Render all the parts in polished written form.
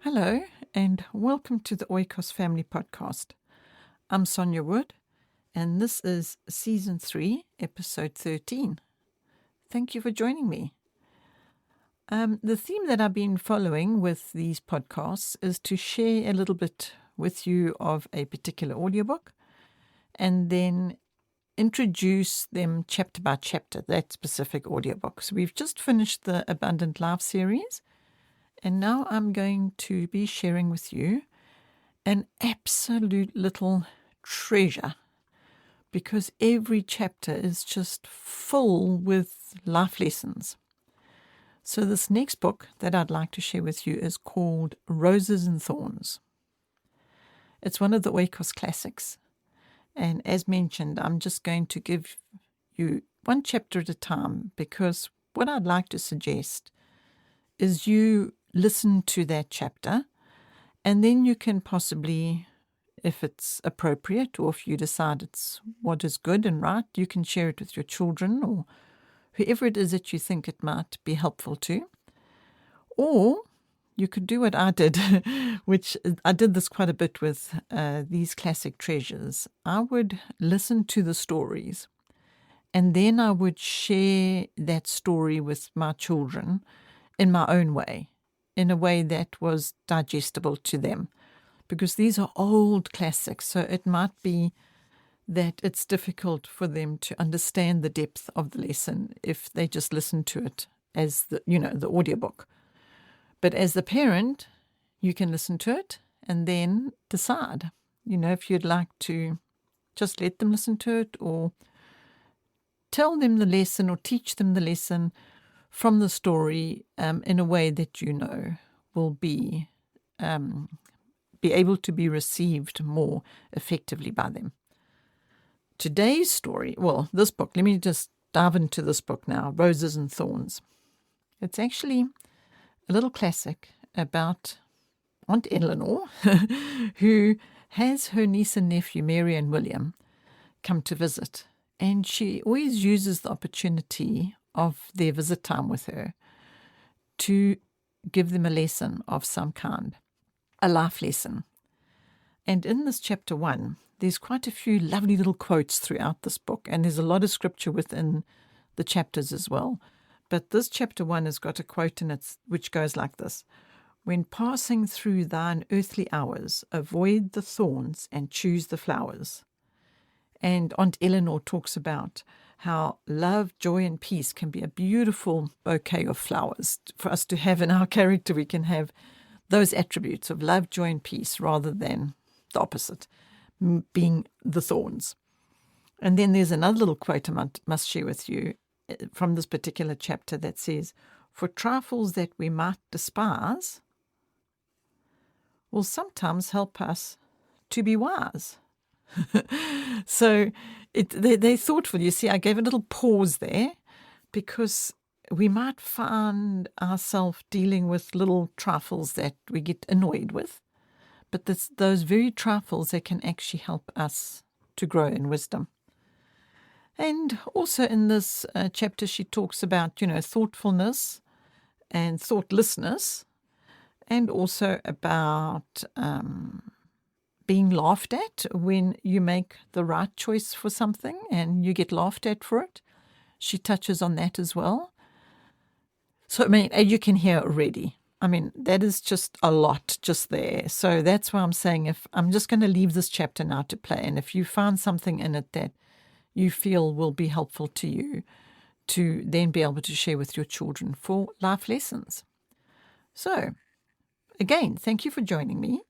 Hello, and welcome to the Oikos Family Podcast. I'm Sonja Wood, and this is Season 3, Episode 13. Thank you for joining me. The theme that I've been following with these podcasts is to share a little bit with you of a particular audiobook and then introduce them chapter by chapter, that specific audiobook. So we've just finished the Abundant Life series. And now I'm going to be sharing with you an absolute little treasure because every chapter is just full with life lessons. So this next book that I'd like to share with you is called Roses and Thorns. It's one of the Oikos classics. And as mentioned, I'm just going to give you one chapter at a time because what I'd like to suggest is you listen to that chapter, and then you can possibly, if it's appropriate or if you decide it's what is good and right, you can share it with your children or whoever it is that you think it might be helpful to. Or you could do what I did, which I did this quite a bit with these classic treasures. I would listen to the stories, and then I would share that story with my children in my own way, in a way that was digestible to them, because these are old classics, so it might be that it's difficult for them to understand the depth of the lesson if they just listen to it as the audiobook. But as the parent, you can listen to it and then decide, if you'd like to just let them listen to it or tell them the lesson or teach them the lesson from the story in a way that will be able to be received more effectively by them. Today's story, this book, let me just dive into this book now, Roses and Thorns. It's actually a little classic about Aunt Eleanor, who has her niece and nephew, Mary and William, come to visit. And she always uses the opportunity of their visit time with her to give them a lesson of some kind, a life lesson. And in this chapter 1, there's quite a few lovely little quotes throughout this book, and there's a lot of scripture within the chapters as well. But this chapter 1 has got a quote in it which goes like this: "When passing through thine earthly hours, avoid the thorns and choose the flowers." And Aunt Eleanor talks about how love, joy, and peace can be a beautiful bouquet of flowers for us to have in our character. We can have those attributes of love, joy, and peace rather than the opposite, being the thorns. And then there's another little quote I must share with you from this particular chapter that says, "For trifles that we might despise will sometimes help us to be wise." So they're thoughtful. You see, I gave a little pause there because we might find ourselves dealing with little trifles that we get annoyed with, but those very trifles that can actually help us to grow in wisdom. And also in this chapter, she talks about, thoughtfulness and thoughtlessness, and also about being laughed at when you make the right choice for something and you get laughed at for it. She touches on that as well. So, as you can hear already, that is just a lot just there. So that's why I'm saying if I'm just going to leave this chapter now to play, and if you find something in it that you feel will be helpful to you, to then be able to share with your children for life lessons. So, again, thank you for joining me.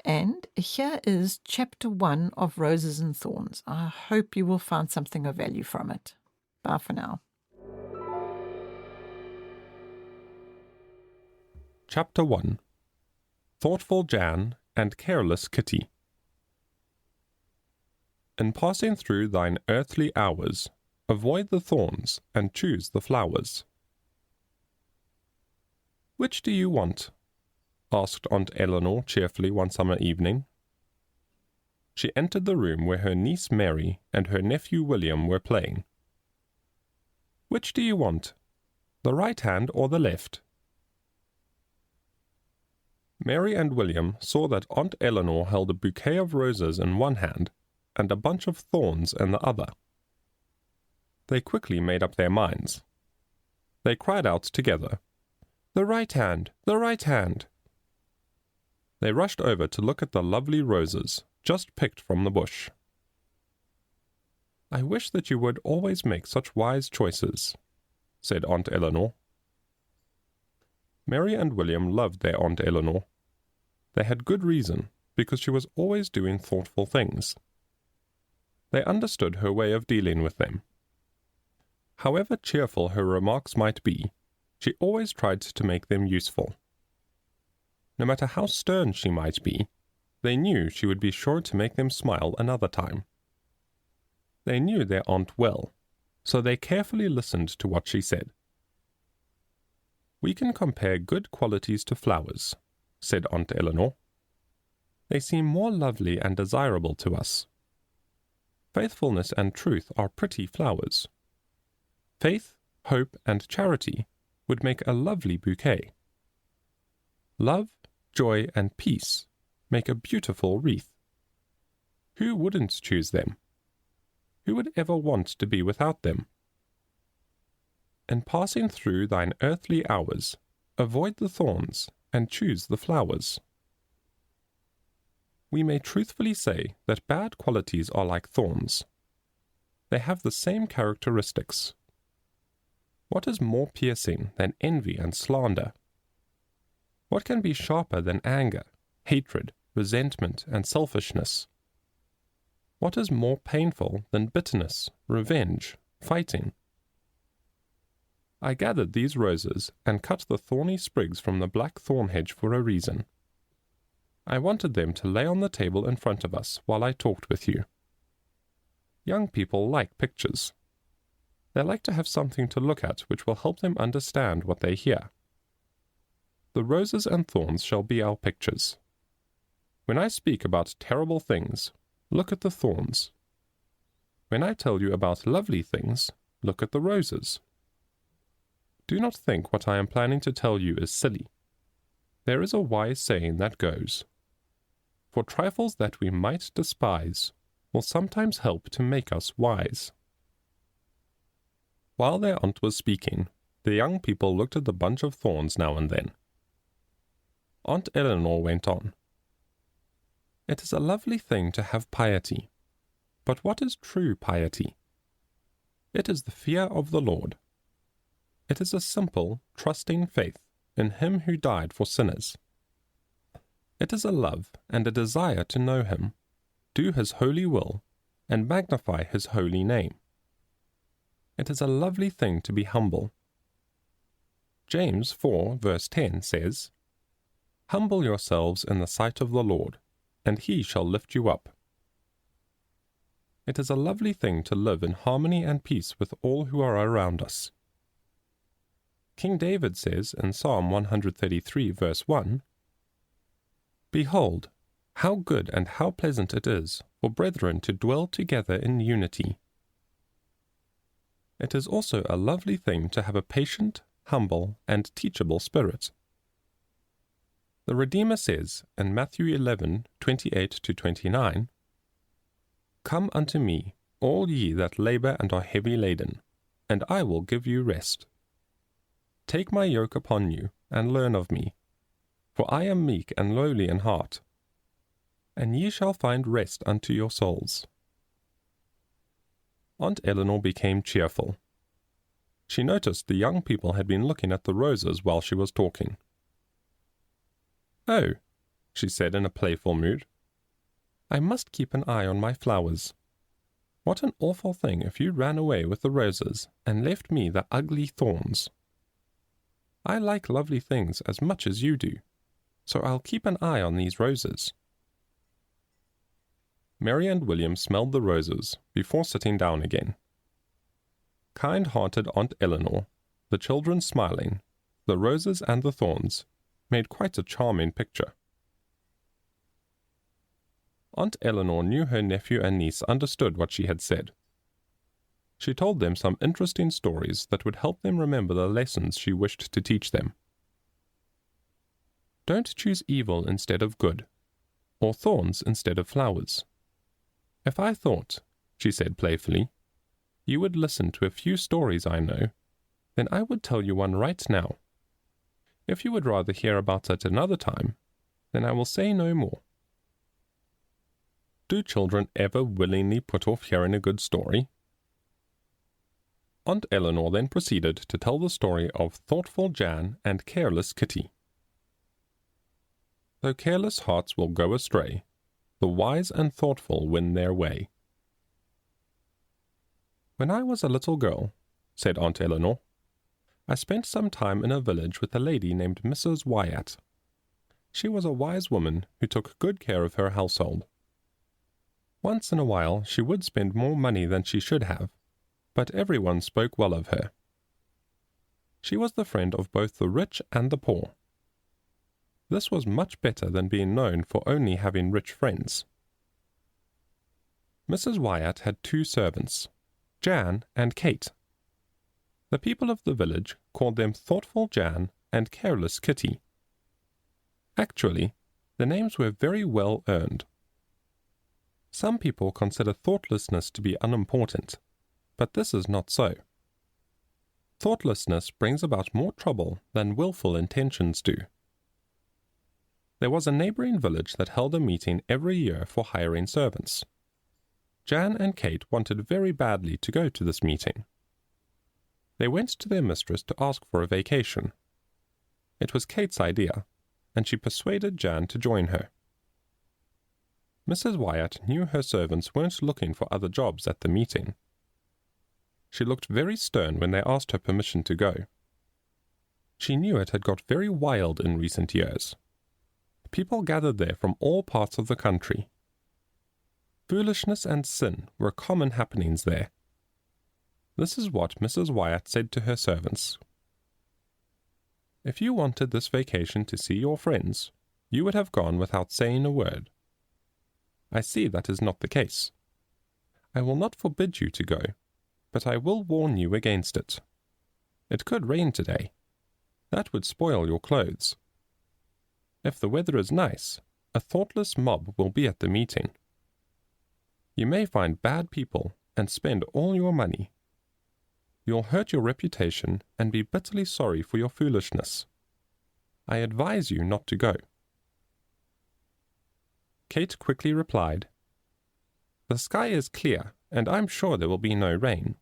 And here is chapter 1 of Roses and Thorns. I hope you will find something of value from it. Bye for now. Chapter 1. Thoughtful Jan and Careless Kitty. In passing through thine earthly hours, avoid the thorns and choose the flowers. Which do you want? Asked Aunt Eleanor cheerfully one summer evening. She entered the room where her niece Mary and her nephew William were playing. Which do you want, the right hand or the left? Mary and William saw that Aunt Eleanor held a bouquet of roses in one hand and a bunch of thorns in the other. They quickly made up their minds. They cried out together, "The right hand! The right hand!" They rushed over to look at the lovely roses, just picked from the bush. "I wish that you would always make such wise choices," said Aunt Eleanor. Mary and William loved their Aunt Eleanor. They had good reason, because she was always doing thoughtful things. They understood her way of dealing with them. However cheerful her remarks might be, she always tried to make them useful. No matter how stern she might be, they knew she would be sure to make them smile another time. They knew their aunt well, so they carefully listened to what she said. "We can compare good qualities to flowers," said Aunt Eleanor. "They seem more lovely and desirable to us. Faithfulness and truth are pretty flowers. Faith, hope, and charity would make a lovely bouquet. Love, joy, and peace make a beautiful wreath. Who wouldn't choose them? Who would ever want to be without them? In passing through thine earthly hours, avoid the thorns and choose the flowers." We may truthfully say that bad qualities are like thorns. They have the same characteristics. What is more piercing than envy and slander? What can be sharper than anger, hatred, resentment, and selfishness? What is more painful than bitterness, revenge, fighting? I gathered these roses and cut the thorny sprigs from the black thorn hedge for a reason. I wanted them to lay on the table in front of us while I talked with you. Young people like pictures. They like to have something to look at which will help them understand what they hear. The roses and thorns shall be our pictures. When I speak about terrible things, look at the thorns. When I tell you about lovely things, look at the roses. Do not think what I am planning to tell you is silly. There is a wise saying that goes, "For trifles that we might despise will sometimes help to make us wise." While their aunt was speaking, the young people looked at the bunch of thorns now and then. Aunt Eleanor went on, "It is a lovely thing to have piety. But what is true piety? It is the fear of the Lord. It is a simple, trusting faith in Him who died for sinners. It is a love and a desire to know Him, do His holy will, and magnify His holy name. It is a lovely thing to be humble. James 4 verse 10 says, "Humble yourselves in the sight of the Lord, and He shall lift you up." It is a lovely thing to live in harmony and peace with all who are around us. King David says in Psalm 133 verse 1, "Behold, how good and how pleasant it is for brethren to dwell together in unity." It is also a lovely thing to have a patient, humble, and teachable spirit. The Redeemer says in Matthew 11:28-29, "Come unto me, all ye that labor and are heavy laden, and I will give you rest. Take my yoke upon you, and learn of me, for I am meek and lowly in heart, and ye shall find rest unto your souls." Aunt Eleanor became cheerful. She noticed the young people had been looking at the roses while she was talking. "Oh," she said in a playful mood, "I must keep an eye on my flowers. What an awful thing if you ran away with the roses and left me the ugly thorns. I like lovely things as much as you do, so I'll keep an eye on these roses." Mary and William smelled the roses before sitting down again. Kind-hearted Aunt Eleanor, the children smiling, the roses and the thorns, made quite a charming picture. Aunt Eleanor knew her nephew and niece understood what she had said. She told them some interesting stories that would help them remember the lessons she wished to teach them. Don't choose evil instead of good, or thorns instead of flowers. If I thought, she said playfully, you would listen to a few stories I know, then I would tell you one right now. If you would rather hear about it another time, then I will say no more. Do children ever willingly put off hearing a good story? Aunt Eleanor then proceeded to tell the story of thoughtful Jan and careless Kitty. Though careless hearts will go astray, the wise and thoughtful win their way. When I was a little girl, said Aunt Eleanor, I spent some time in a village with a lady named Mrs. Wyatt. She was a wise woman who took good care of her household. Once in a while she would spend more money than she should have, but everyone spoke well of her. She was the friend of both the rich and the poor. This was much better than being known for only having rich friends. Mrs. Wyatt had 2 servants, Jan and Kate. The people of the village called them Thoughtful Jan and Careless Kitty. Actually, the names were very well earned. Some people consider thoughtlessness to be unimportant, but this is not so. Thoughtlessness brings about more trouble than willful intentions do. There was a neighboring village that held a meeting every year for hiring servants. Jan and Kate wanted very badly to go to this meeting. They went to their mistress to ask for a vacation. It was Kate's idea, and she persuaded Jan to join her. Mrs. Wyatt knew her servants weren't looking for other jobs at the meeting. She looked very stern when they asked her permission to go. She knew it had got very wild in recent years. People gathered there from all parts of the country. Foolishness and sin were common happenings there. This is what Mrs. Wyatt said to her servants. If you wanted this vacation to see your friends, you would have gone without saying a word. I see that is not the case. I will not forbid you to go, but I will warn you against it. It could rain today. That would spoil your clothes. If the weather is nice, a thoughtless mob will be at the meeting. You may find bad people and spend all your money. You'll hurt your reputation and be bitterly sorry for your foolishness. I advise you not to go. Kate quickly replied, The sky is clear, and I'm sure there will be no rain.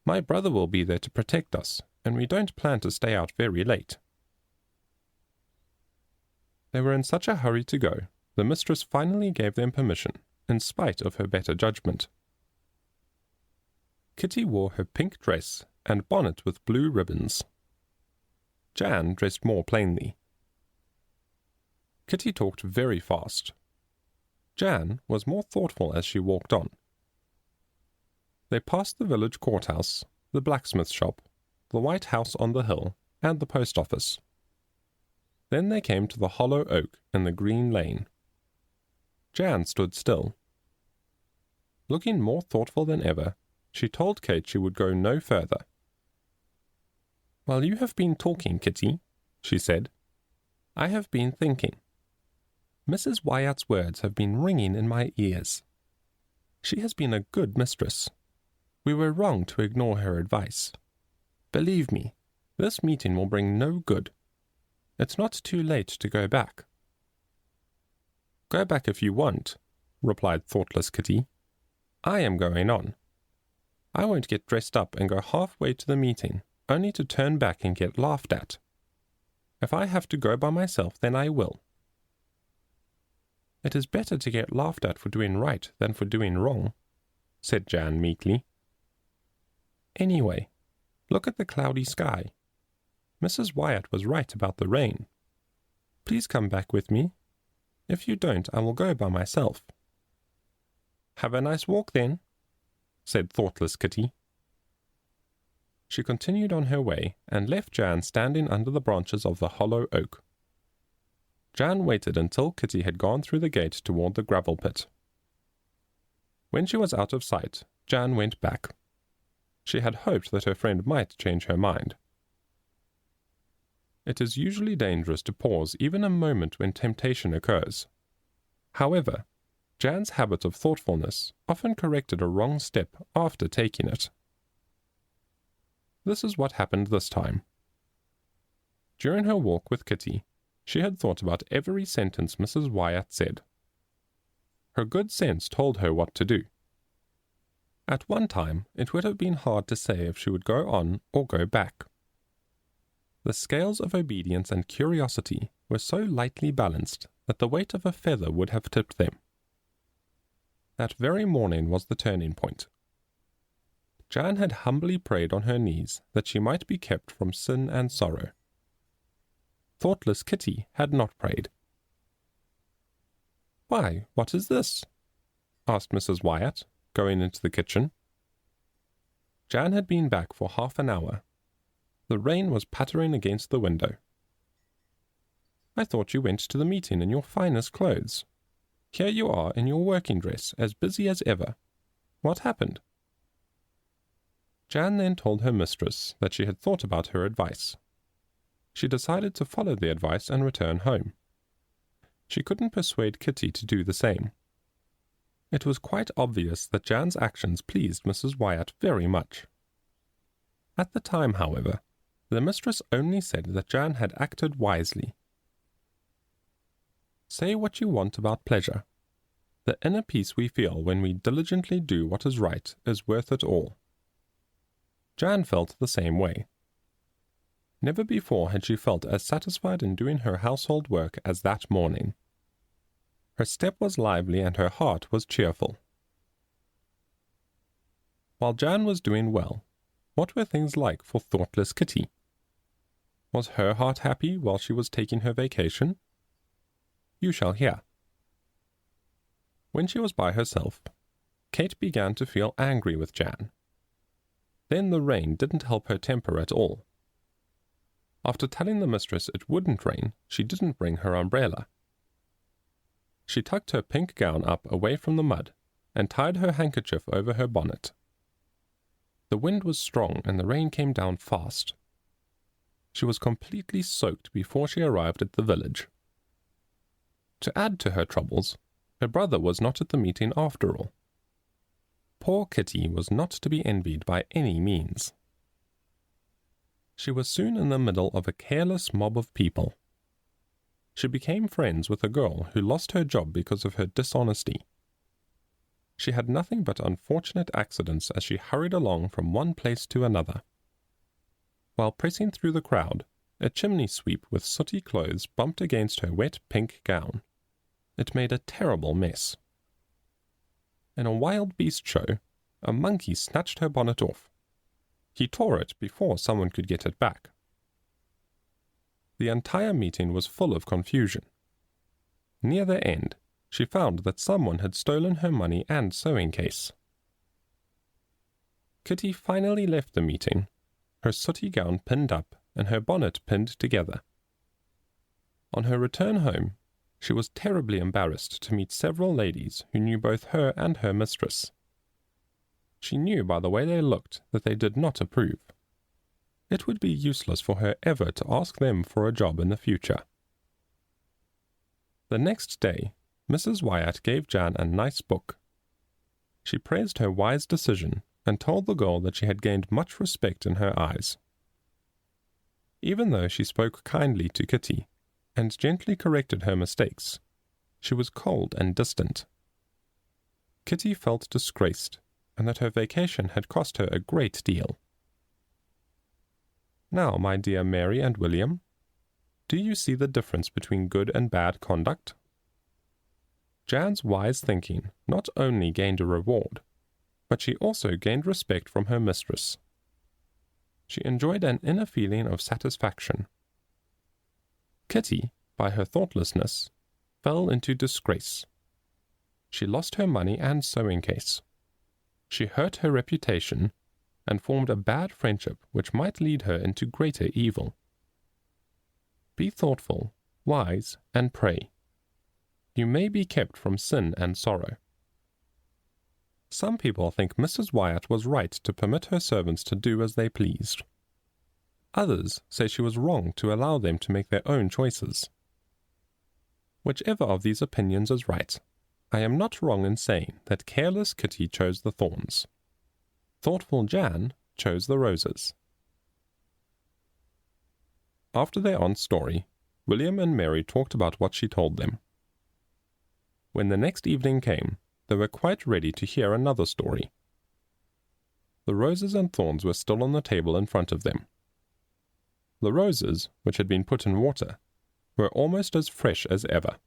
My brother will be there to protect us, and we don't plan to stay out very late. They were in such a hurry to go, the mistress finally gave them permission, in spite of her better judgment. Kitty wore her pink dress and bonnet with blue ribbons. Jan dressed more plainly. Kitty talked very fast. Jan was more thoughtful as she walked on. They passed the village courthouse, the blacksmith shop, the White House on the hill, and the post office. Then they came to the hollow oak in the green lane. Jan stood still. Looking more thoughtful than ever, she told Kate she would go no further. While you have been talking, Kitty, she said, I have been thinking. Mrs. Wyatt's words have been ringing in my ears. She has been a good mistress. We were wrong to ignore her advice. Believe me, this meeting will bring no good. It's not too late to go back. Go back if you want, replied thoughtless Kitty. I am going on. I won't get dressed up and go halfway to the meeting, only to turn back and get laughed at. If I have to go by myself, then I will. It is better to get laughed at for doing right than for doing wrong, said Jan meekly. Anyway, look at the cloudy sky. Mrs. Wyatt was right about the rain. Please come back with me. If you don't, I will go by myself. Have a nice walk then, said thoughtless Kitty. She continued on her way and left Jan standing under the branches of the hollow oak. Jan waited until Kitty had gone through the gate toward the gravel pit. When she was out of sight, Jan went back. She had hoped that her friend might change her mind. It is usually dangerous to pause even a moment when temptation occurs. However, Jan's habit of thoughtfulness often corrected a wrong step after taking it. This is what happened this time. During her walk with Kitty, she had thought about every sentence Mrs. Wyatt said. Her good sense told her what to do. At one time, it would have been hard to say if she would go on or go back. The scales of obedience and curiosity were so lightly balanced that the weight of a feather would have tipped them. That very morning was the turning point. Jan had humbly prayed on her knees that she might be kept from sin and sorrow. Thoughtless Kitty had not prayed. "Why, what is this?" asked Mrs. Wyatt, going into the kitchen. Jan had been back for half an hour. The rain was pattering against the window. "I thought you went to the meeting in your finest clothes. Here you are in your working dress, as busy as ever. What happened?" Jan then told her mistress that she had thought about her advice. She decided to follow the advice and return home. She couldn't persuade Kitty to do the same. It was quite obvious that Jan's actions pleased Mrs. Wyatt very much. At the time, however, the mistress only said that Jan had acted wisely. Say what you want about pleasure. The inner peace we feel when we diligently do what is right is worth it all. Jan felt the same way. Never before had she felt as satisfied in doing her household work as that morning. Her step was lively and her heart was cheerful. While Jan was doing well, what were things like for thoughtless Kitty? Was her heart happy while she was taking her vacation? You shall hear. When she was by herself, Kate began to feel angry with Jan. Then the rain didn't help her temper at all. After telling the mistress it wouldn't rain, she didn't bring her umbrella. She tucked her pink gown up away from the mud and tied her handkerchief over her bonnet. The wind was strong and the rain came down fast. She was completely soaked before she arrived at the village. To add to her troubles, her brother was not at the meeting after all. Poor Kitty was not to be envied by any means. She was soon in the middle of a careless mob of people. She became friends with a girl who lost her job because of her dishonesty. She had nothing but unfortunate accidents as she hurried along from one place to another. While pressing through the crowd, a chimney sweep with sooty clothes bumped against her wet pink gown. It made a terrible mess. In a wild beast show, a monkey snatched her bonnet off. He tore it before someone could get it back. The entire meeting was full of confusion. Near the end, she found that someone had stolen her money and sewing case. Kitty finally left the meeting, her sooty gown pinned up and her bonnet pinned together. On her return home, she was terribly embarrassed to meet several ladies who knew both her and her mistress. She knew by the way they looked that they did not approve. It would be useless for her ever to ask them for a job in the future. The next day, Mrs. Wyatt gave Jan a nice book. She praised her wise decision and told the girl that she had gained much respect in her eyes. Even though she spoke kindly to Kitty and gently corrected her mistakes, she was cold and distant. Kitty felt disgraced and that her vacation had cost her a great deal. Now, my dear Mary and William, do you see the difference between good and bad conduct? Jan's wise thinking not only gained a reward, but she also gained respect from her mistress. She enjoyed an inner feeling of satisfaction. Kitty, by her thoughtlessness, fell into disgrace. She lost her money and sewing case. She hurt her reputation and formed a bad friendship which might lead her into greater evil. Be thoughtful, wise, and pray. You may be kept from sin and sorrow. Some people think Mrs. Wyatt was right to permit her servants to do as they pleased. Others say she was wrong to allow them to make their own choices. Whichever of these opinions is right, I am not wrong in saying that careless Kitty chose the thorns. Thoughtful Jan chose the roses. After their aunt's story, William and Mary talked about what she told them. When the next evening came, they were quite ready to hear another story. The roses and thorns were still on the table in front of them. The roses, which had been put in water, were almost as fresh as ever.